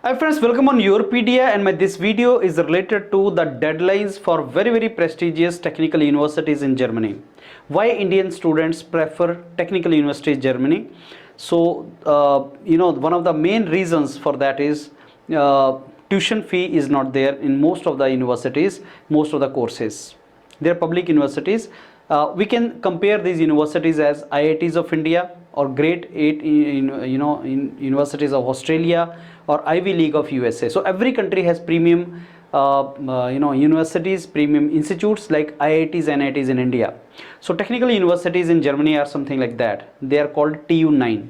Hi friends, welcome on Europedia, and this video is related to the deadlines for very prestigious technical universities in Germany. Why Indian students prefer technical university in Germany? So one of the main reasons for that is tuition fee is not there in most of the universities, most of the courses. They are public universities. We can compare these universities as IITs of India or grade 8 in universities of Australia or Ivy League of USA. So every country has premium universities, premium institutes like IITs and NITs in India. So technical universities in Germany are something like that. They are called TU9.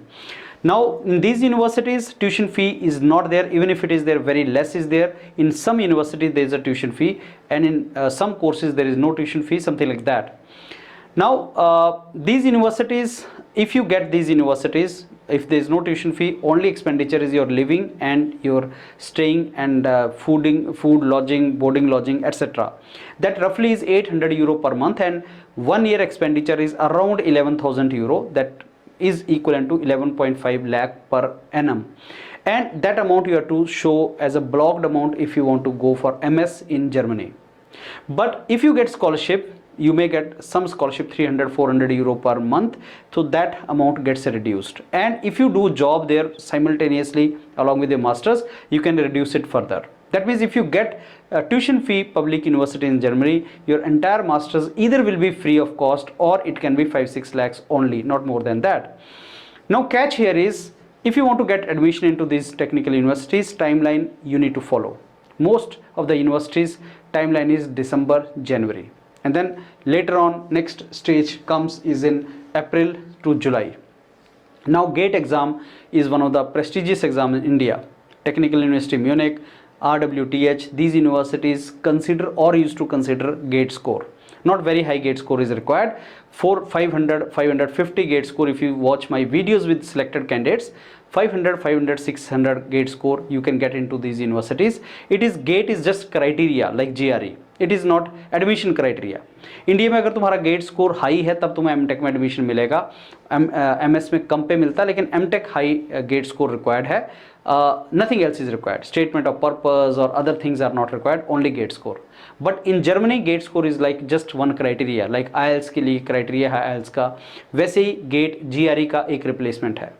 Now in these universities tuition fee is not there. Even if it is there, very less is there. In some universities there is a tuition fee, and in some courses there is no tuition fee, something like that. Now these universities, if you get these universities, if there is no tuition fee, only expenditure is your living and your staying and food, lodging, boarding, lodging, etc. That roughly is 800 euro per month, and 1 year expenditure is around 11,000 euro. That is equivalent to 11.5 lakh per annum, and that amount you have to show as a blocked amount if you want to go for MS in Germany. But if you get scholarship, you may get some scholarship 300-400 euro per month, so that amount gets reduced. And if you do job there simultaneously along with your masters, you can reduce it further. That means if you get a tuition fee public university in Germany, your entire masters either will be free of cost or it can be 5-6 lakhs only, not more than that. Now catch here is, if you want to get admission into these technical universities, timeline you need to follow. Most of the universities timeline is December, January, and then later on next stage comes is in April to July. Now GATE exam is one of the prestigious exams in India. Technical University Munich, RWTH, these universities consider or used to consider GATE score. Not very high GATE score is required. For 500, 550 GATE score, if you watch my videos with selected candidates, 500, 500, 600 GATE score you can get into these universities. It is GATE is just criteria like GRE. It is not admission criteria. India में अगर तुम्हारा gate score high है तब तुम्हें MTech में admission मिलेगा. MS में कम पे मिलता है, लेकिन MTech high GATE score required है. Nothing else is required. Statement of purpose or other things are not required, only GATE score. But in Germany GATE score is like just one criteria, like IELTS के लिए criteria है IELTS का, वैसे ही GATE GRE का एक replacement है.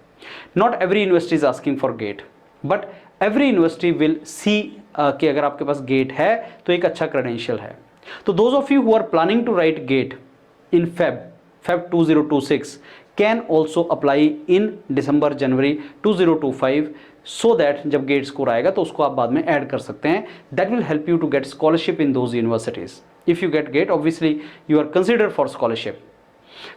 Not every university is asking for GATE, but every university will see कि अगर आपके पास GATE है तो एक अच्छा credential है. तो those of you who are planning to write GATE in Feb 2026 can also apply in December January 2025, so that जब गेट स्कोर आएगा तो उसको आप बाद में ऐड कर सकते हैं. That will help you to get scholarship in those universities. If you get GATE, obviously you are consider for scholarship.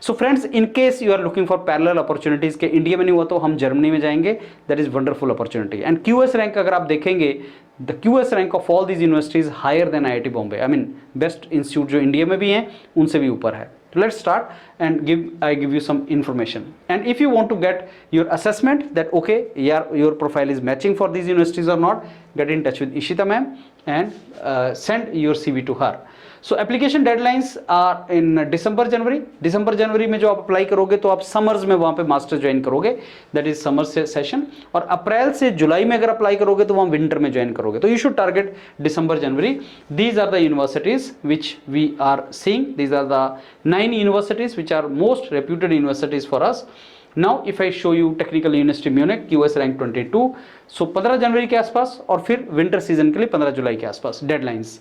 So friends, in case you are looking for parallel opportunities के India में नहीं हुआ तो हम Germany में जाएंगे. That is wonderful opportunity. And QS rank अगर आप देखेंगे, the QS rank of all these universities higher than IIT Bombay. I mean best institute जो इंडिया में भी हैं उनसे भी ऊपर है. Let's start and I give you some information. And if you want to get your assessment that okay, yeah, your profile is matching for these universities or not, get in touch with Ishita ma'am and send your CV to her. So application deadlines are in December January में जो आप apply करोगे तो आप summers में वहाँ पे master join करोगे, दैट इज समर सेशन. और अप्रैल से जुलाई में अगर अप्लाई करोगे तो वहाँ विंटर में ज्वाइन करोगे. तो you should target December January. These are the universities which we are seeing. These are the 9 universities which are most reputed universities for us. Now if I show you Technical University Munich, QS rank 22, so 15 जनवरी के आसपास, और फिर winter season के लिए 15 जुलाई के आसपास deadlines.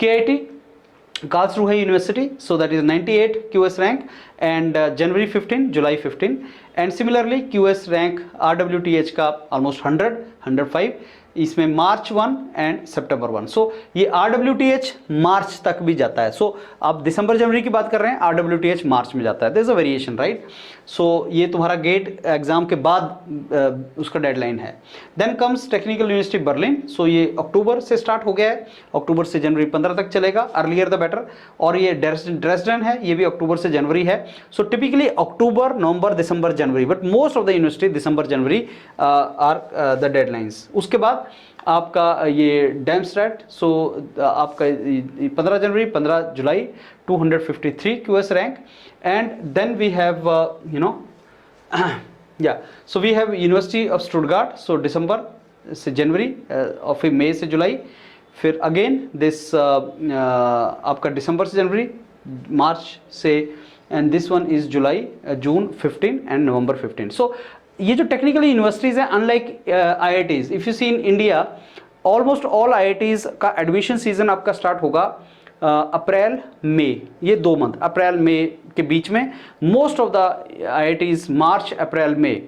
KIT Karlsruhe University, so that is 98 QS rank, and January 15, July 15, and similarly QS rank RWTH का almost 100, 105, इसमें मार्च 1 एंड सितंबर 1. सो ये RWTH मार्च तक भी जाता है. सो आप दिसंबर जनवरी की बात कर रहे हैं, RWTH मार्च में जाता है. There is a variation, right. So ये तुम्हारा गेट एग्जाम के बाद उसका डेडलाइन है. Then comes technical university Berlin. So ये अक्टूबर से स्टार्ट हो गया है, अक्टूबर से जनवरी 15 तक चलेगा, अर्लियर द बेटर. और ये ड्रेसडन है, ये भी अक्टूबर से जनवरी है. So typically October, November, December, January, but most of the university December January are the deadlines. उसके बाद आपका ये डैमस्टैट, सो आपका 15 January, 15 July, 253 QS rank. And then we have Yeah, so we have University of Stuttgart, so December से जनवरी और फिर मई से जुलाई, फिर अगेन दिस आपका दिसंबर से जनवरी, मार्च से, and this one is July, June 15 and November 15. So ये जो टेक्निकल यूनिवर्सिटीज़ हैं, unlike IITs, if you see in India almost all IITs का एडमिशन सीजन आपका स्टार्ट होगा अप्रैल मई, ये 2 मंथ अप्रैल मई के बीच में. Most of the IITs March April May,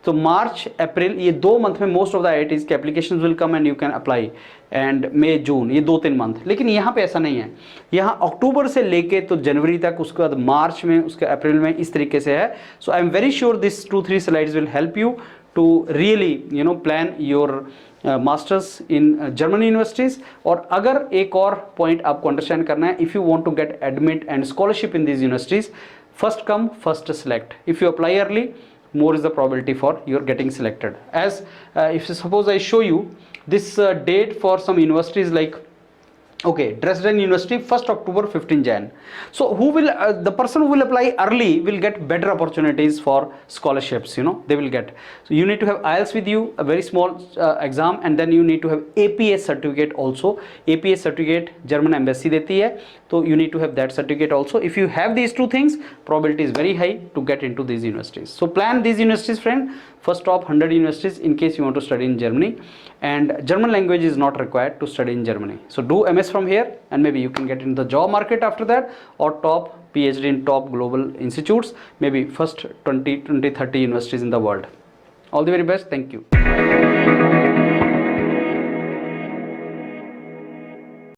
तो मार्च अप्रैल ये 2 मंथ में मोस्ट ऑफ द IITs के applications will come and you can apply, and May June ये 2-3 मंथ. लेकिन यहाँ पे ऐसा नहीं है, यहाँ अक्टूबर से लेके तो जनवरी तक, उसके बाद मार्च में, उसके अप्रैल में, इस तरीके से है. So I am very sure this 2-3 slides will help you to really plan your masters in German universities. और अगर एक और पॉइंट आपको अंडरस्टैंड करना है, if you want to get admit and scholarship in these universities, first come first select. If you apply early, more is the probability for your getting selected. As if suppose I show you this date for some universities like, okay, Dresden University 1st October 15 Jan. So who will the person who will apply early will get better opportunities for scholarships, they will get. So you need to have IELTS with you, a very small exam, and then you need to have APS certificate also. APS certificate German embassy देती है, so you need to have that certificate also. If you have these 2 things, probability is very high to get into these universities. So plan these universities, friend. First top 100 universities in case you want to study in Germany, and German language is not required to study in Germany. So do MS from here, and maybe you can get into the job market after that, or top PhD in top global institutes, maybe first 20, 30 universities in the world. All the very best. Thank you.